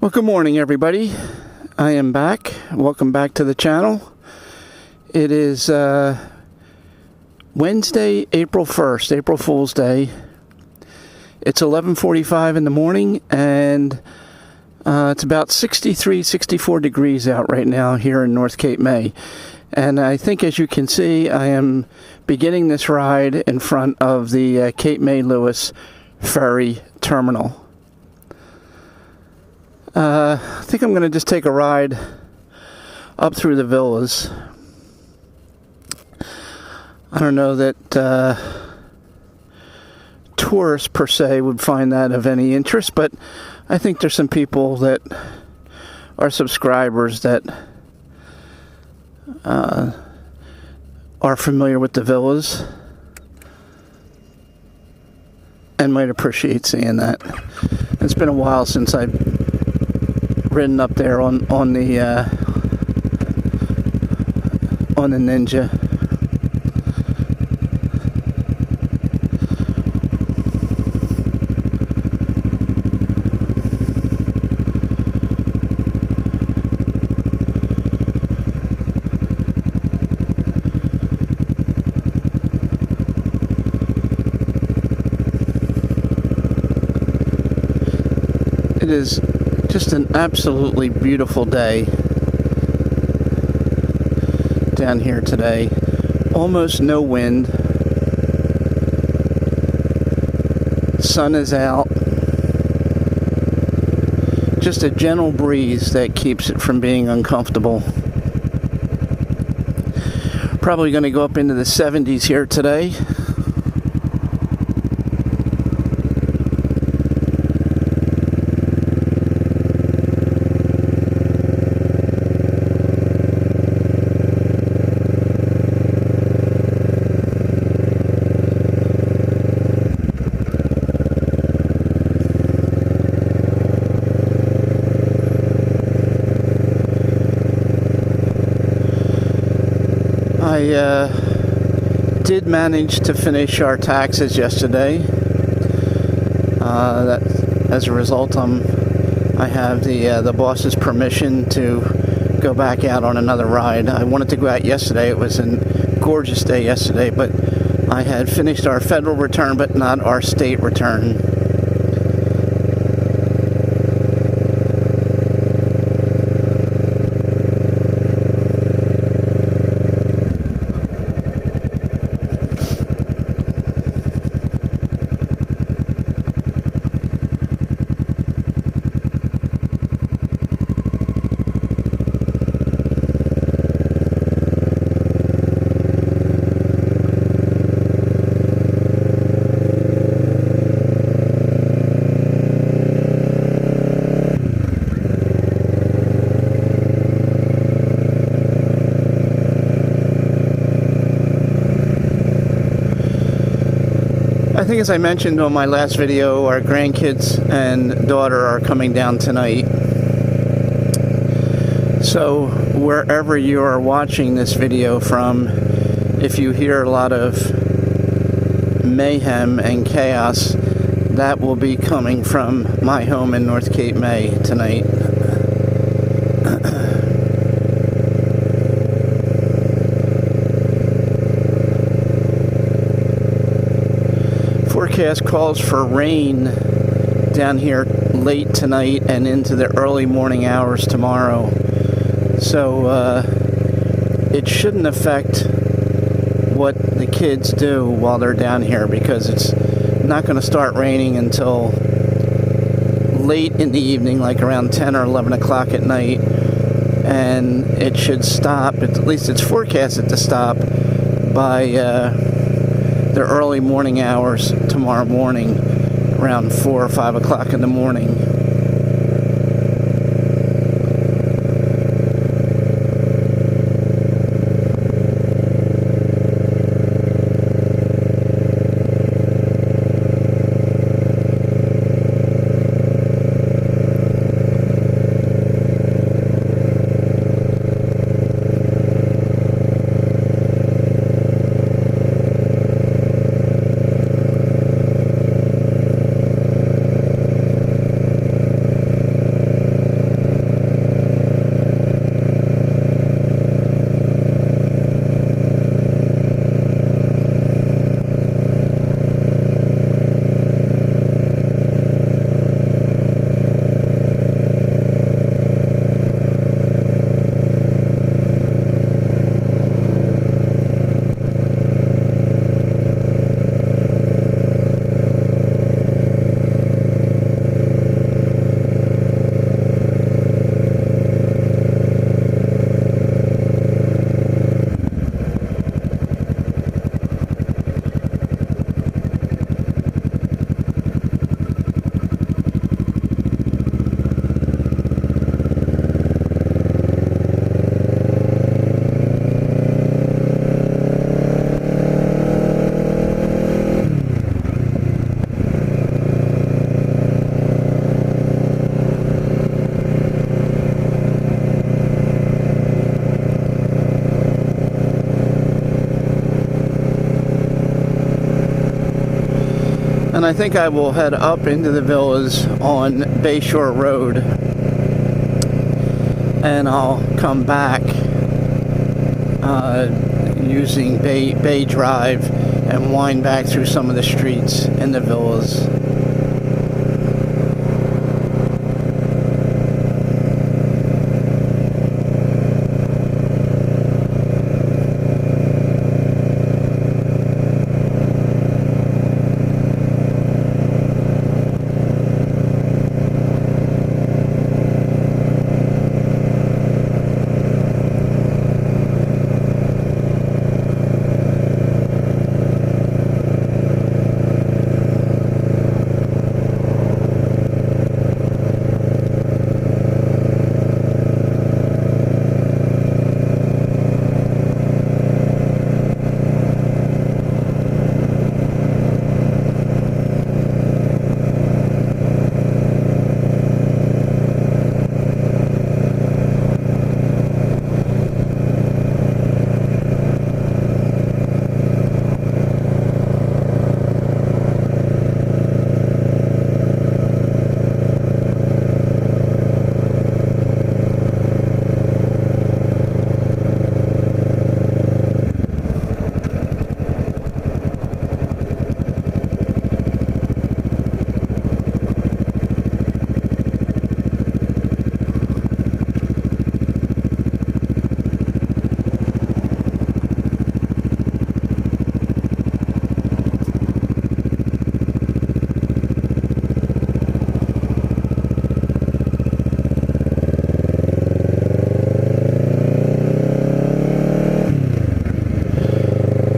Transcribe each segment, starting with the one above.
Well, good morning, everybody. I am back. Welcome back to the channel. It is Wednesday, April 1st, April Fool's Day. It's 11:45 in the morning, and it's about 63, 64 degrees out right now here in North Cape May. And I think, as you can see, I am beginning this ride in front of the Cape May Lewes Ferry Terminal. I think I'm going to just take a ride up through the villas. I don't know that tourists per se would find that of any interest, but I think there's some people that are subscribers that are familiar with the villas and might appreciate seeing that. It's been a while since I've ridden up there on the Ninja. It is just an absolutely beautiful day down here today. Almost no wind. Sun is out. Just a gentle breeze that keeps it from being uncomfortable. Probably going to go up into the 70s here today. I did manage to finish our taxes yesterday. As a result, I have the boss's permission to go back out on another ride. I wanted to go out yesterday. It was a gorgeous day yesterday, but I had finished our federal return, but not our state return. I think, as I mentioned on my last video, our grandkids and daughter are coming down tonight. So wherever you are watching this video from, if you hear a lot of mayhem and chaos, that will be coming from my home in North Cape May tonight. Forecast calls for rain down here late tonight and into the early morning hours tomorrow. So it shouldn't affect what the kids do while they're down here, because it's not going to start raining until late in the evening, like around 10 or 11 o'clock at night. And it should stop, at least it's forecasted to stop by the early morning hours tomorrow morning, around 4 or 5 o'clock in the morning. then I think I will head up into the villas on Bayshore Rd, and I'll come back using Bay Drive and wind back through some of the streets in the villas.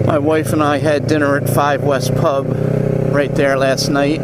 My wife and I had dinner at 5 West Pub right there last night.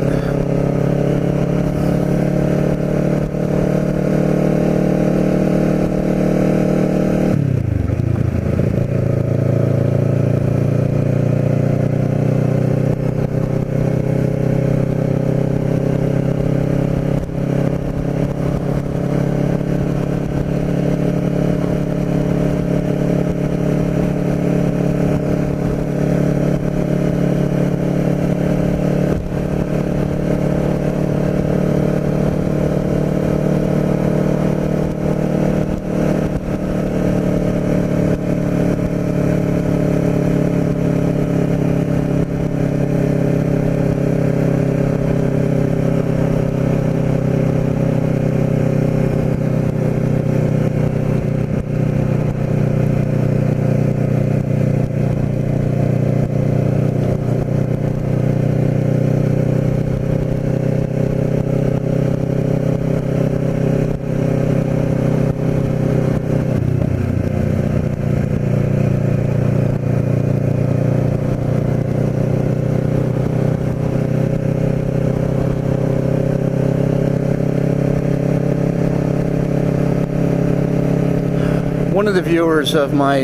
One of the viewers of my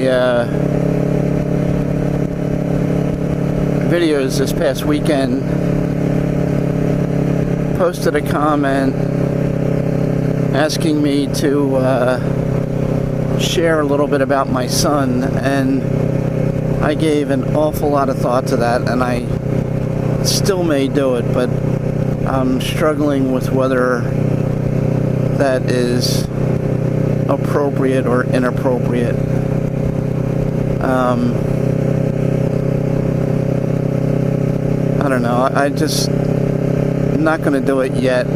videos this past weekend posted a comment asking me to share a little bit about my son, and I gave an awful lot of thought to that, and I still may do it, but I'm struggling with whether that is appropriate or inappropriate. I don't know. I just not going to do it yet.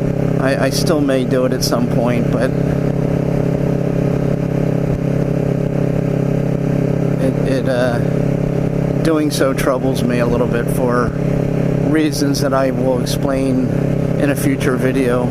I still may do it at some point, but doing so troubles me a little bit for reasons that I will explain in a future video.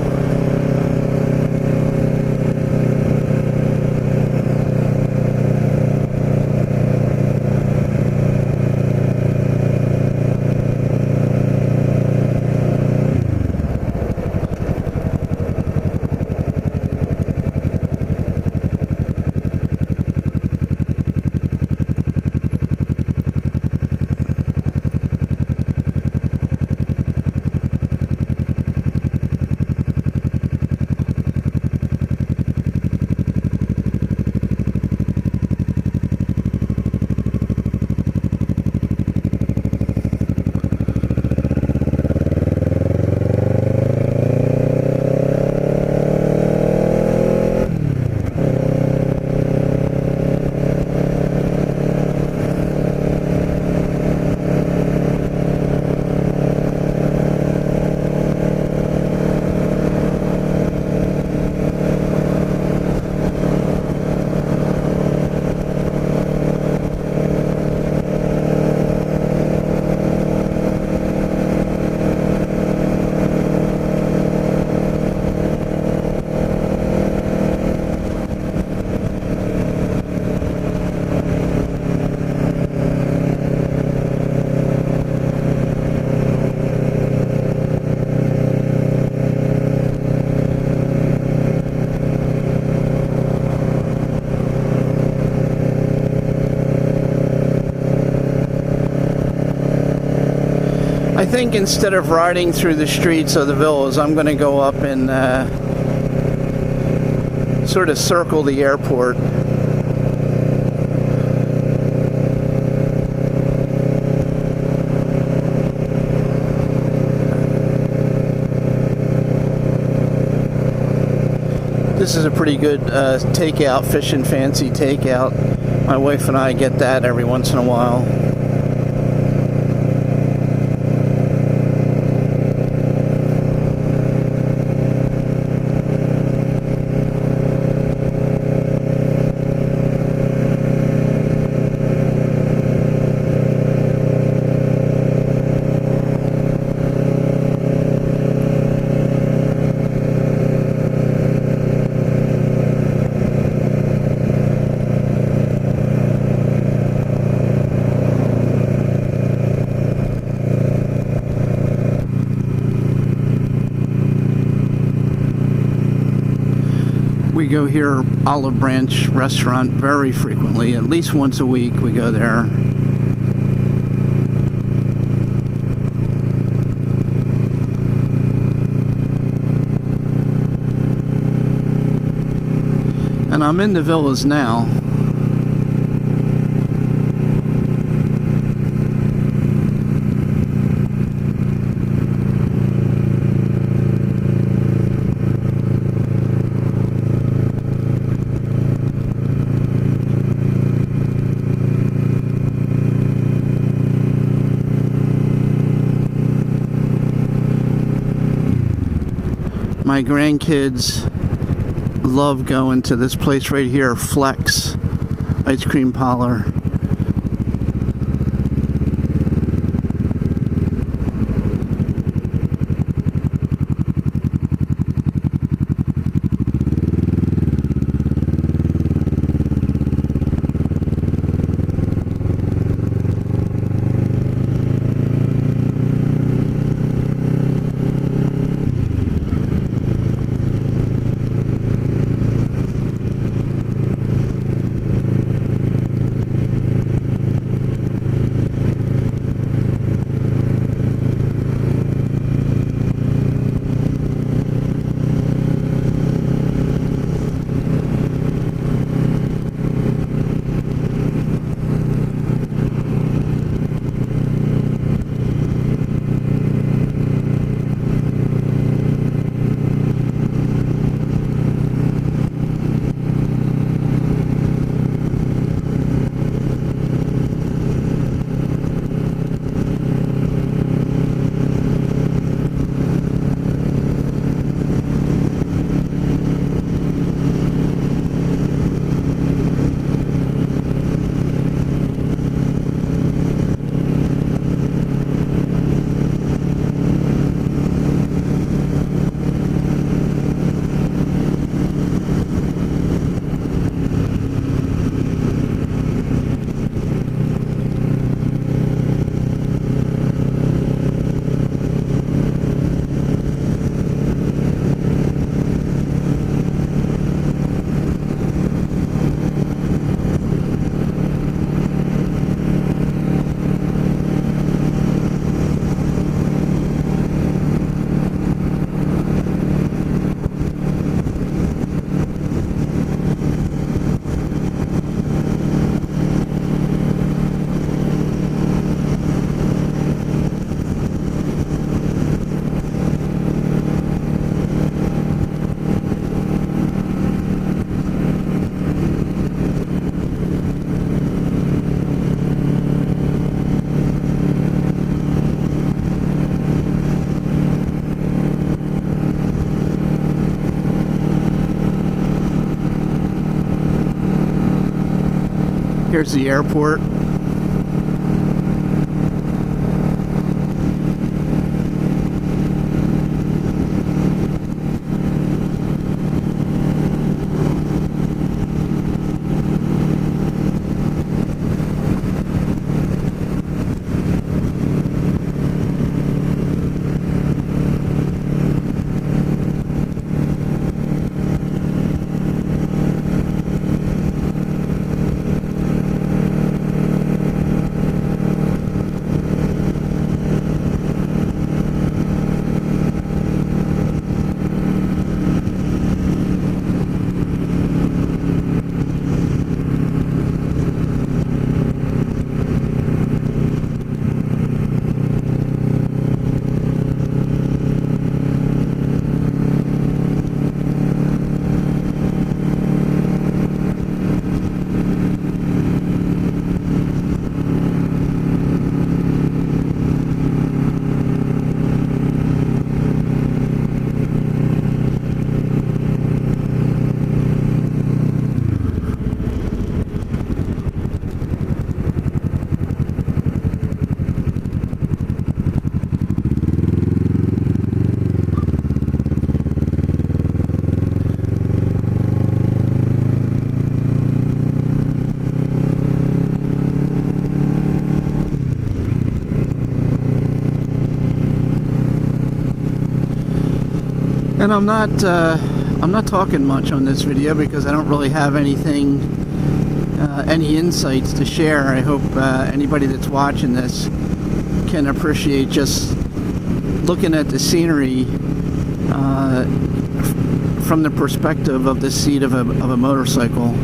think instead of riding through the streets of the villas, I'm going to go up and sort of circle the airport. This is a pretty good takeout, fish and fancy takeout. My wife and I get that every once in a while. We go here, Olive Branch restaurant, very frequently. At least once a week we go there. And I'm in the villas now. My grandkids love going to this place right here, Flex Ice Cream Parlor. Here's the airport. And I'm not talking much on this video because I don't really have anything, any insights to share. I hope anybody that's watching this can appreciate just looking at the scenery from the perspective of the seat of a motorcycle.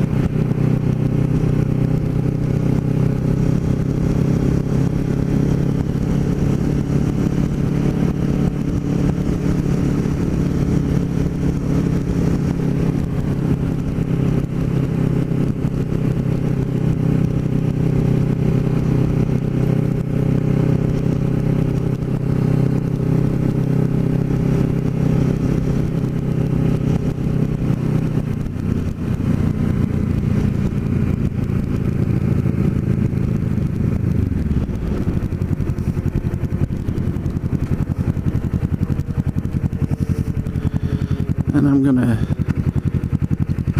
And I'm gonna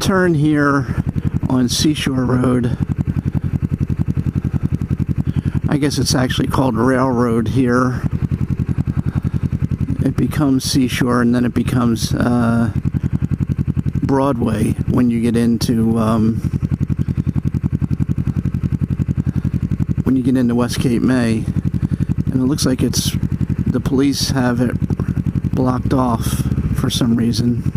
turn here on Seashore Rd. I guess it's actually called Railroad here. It becomes Seashore, and then it becomes Broadway when you get into West Cape May. And it looks like the police have it blocked off for some reason.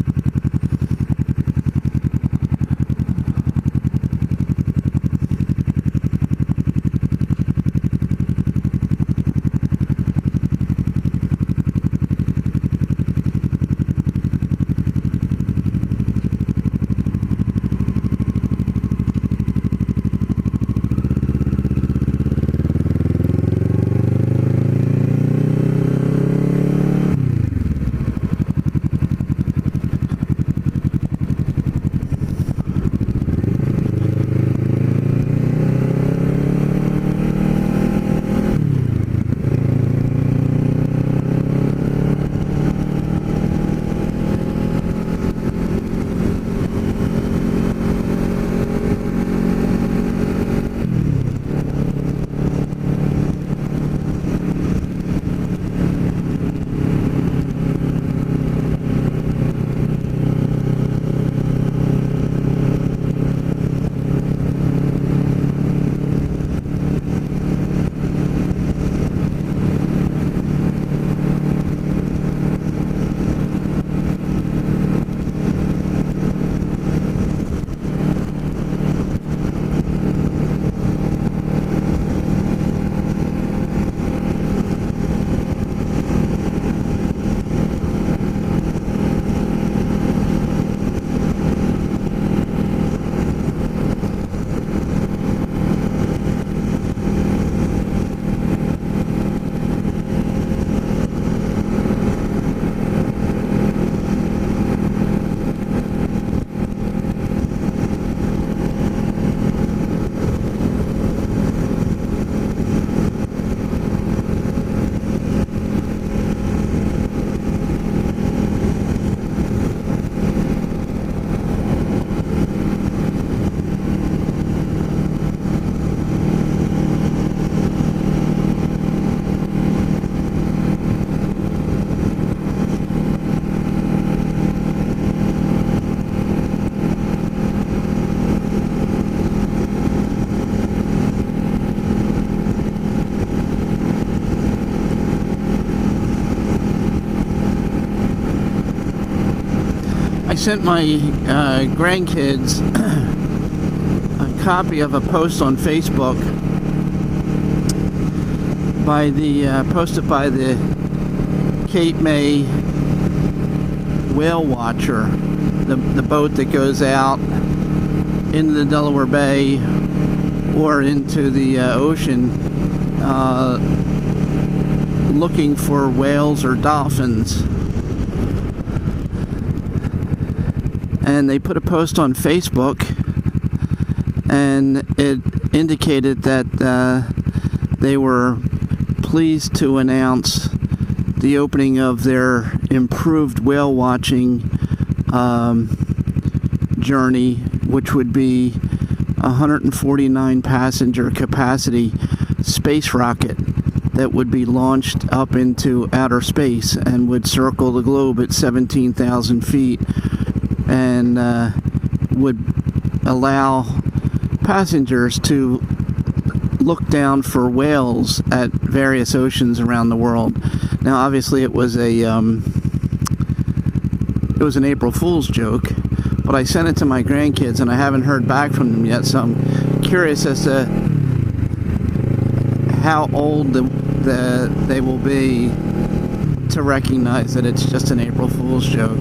Sent my grandkids a copy of a post on Facebook posted by the Cape May Whale Watcher, the boat that goes out into the Delaware Bay or into the ocean looking for whales or dolphins. And they put a post on Facebook, and it indicated that they were pleased to announce the opening of their improved whale watching journey, which would be a 149 passenger capacity space rocket that would be launched up into outer space and would circle the globe at 17,000 feet and would allow passengers to look down for whales at various oceans around the world. Now, obviously, it was an April Fool's joke, but I sent it to my grandkids, and I haven't heard back from them yet. So I'm curious as to how old they will be to recognize that it's just an April Fool's joke.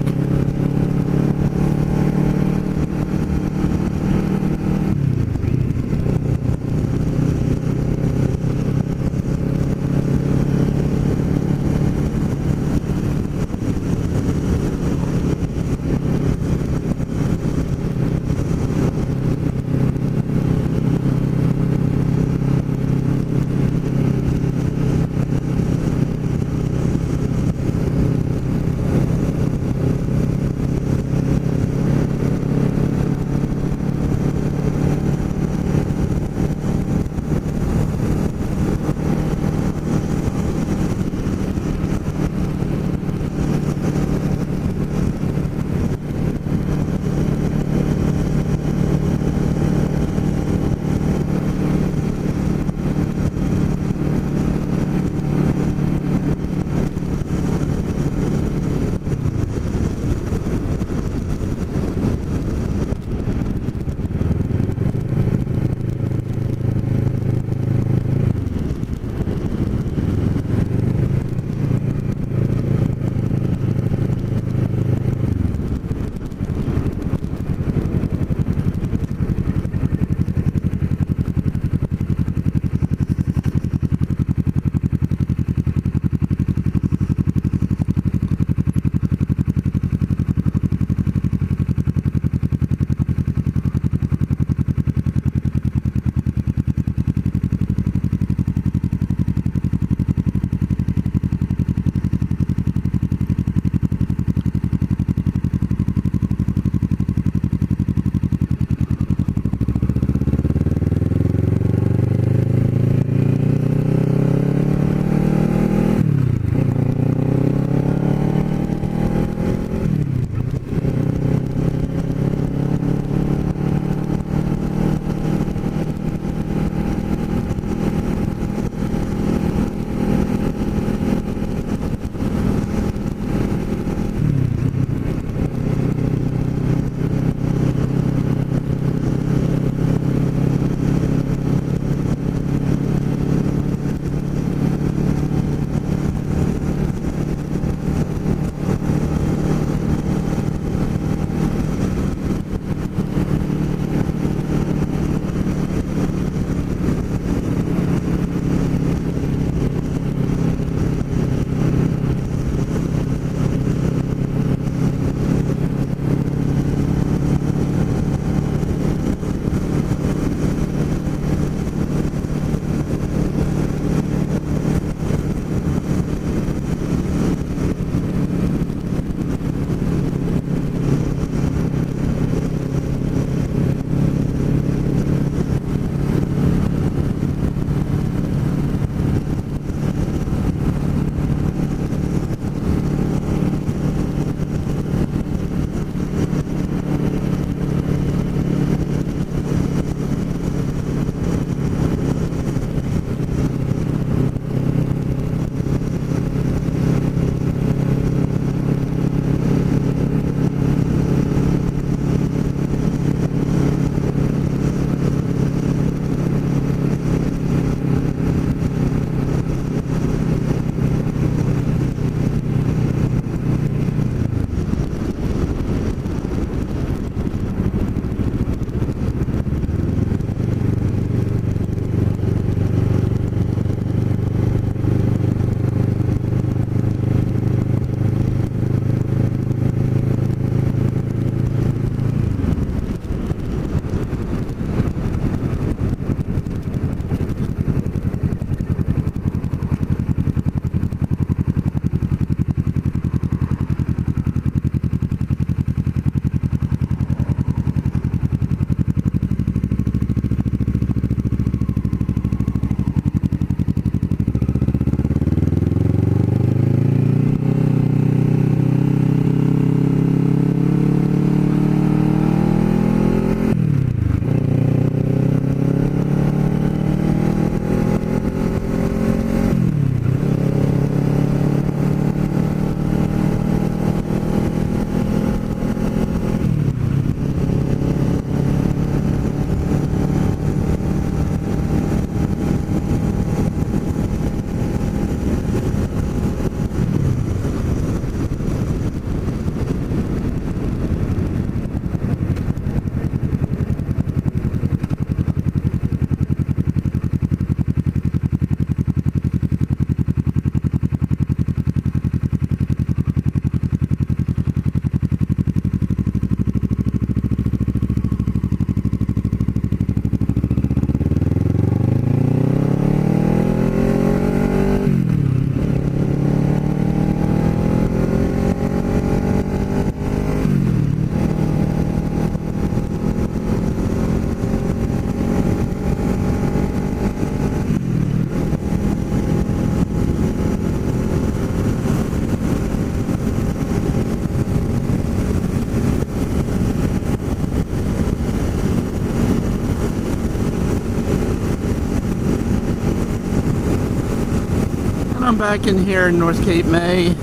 back in here in North Cape May.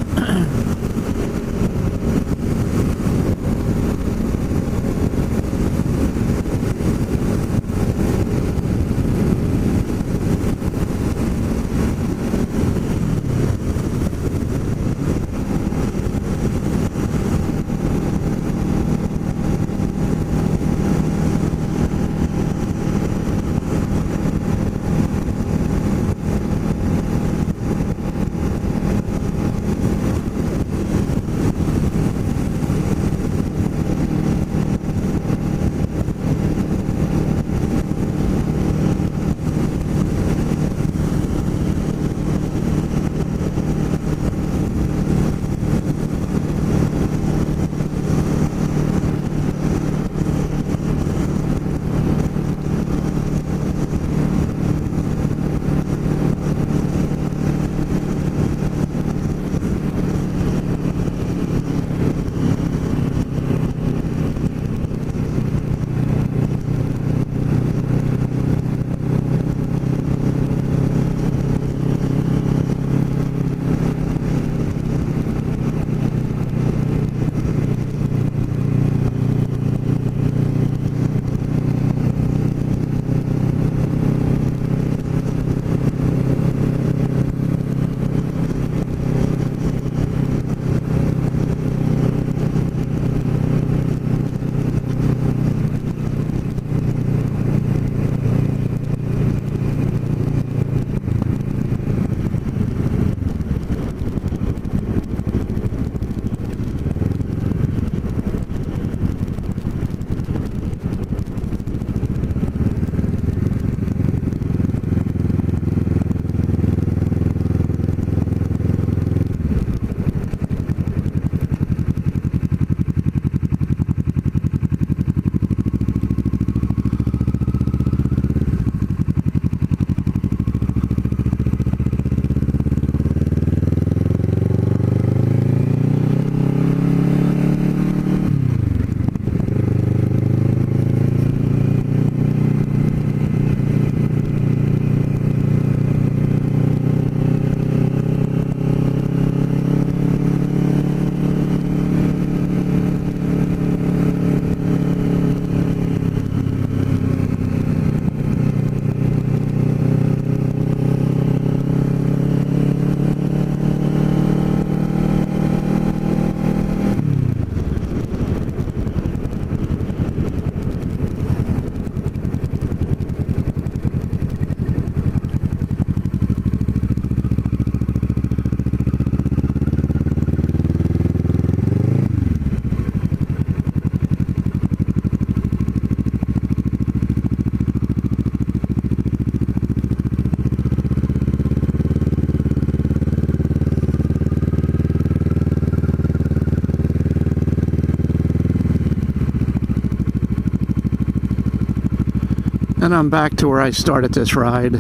And I'm back to where I started this ride.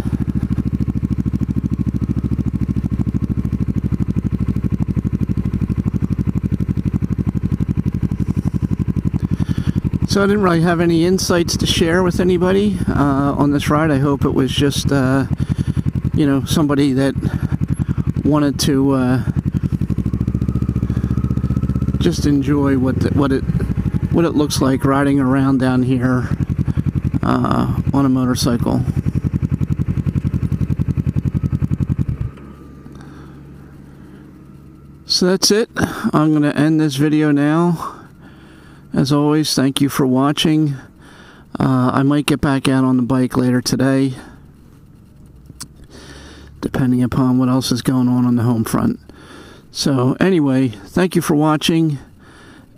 So I didn't really have any insights to share with anybody on this ride. I hope it was just, you know, somebody that wanted to just enjoy what it looks like riding around down here on a motorcycle. So that's it. I'm going to end this video now. As always, thank you for watching. I might get back out on the bike later today, depending upon what else is going on the home front. So anyway, thank you for watching,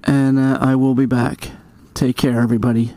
and I will be back. Take care, everybody.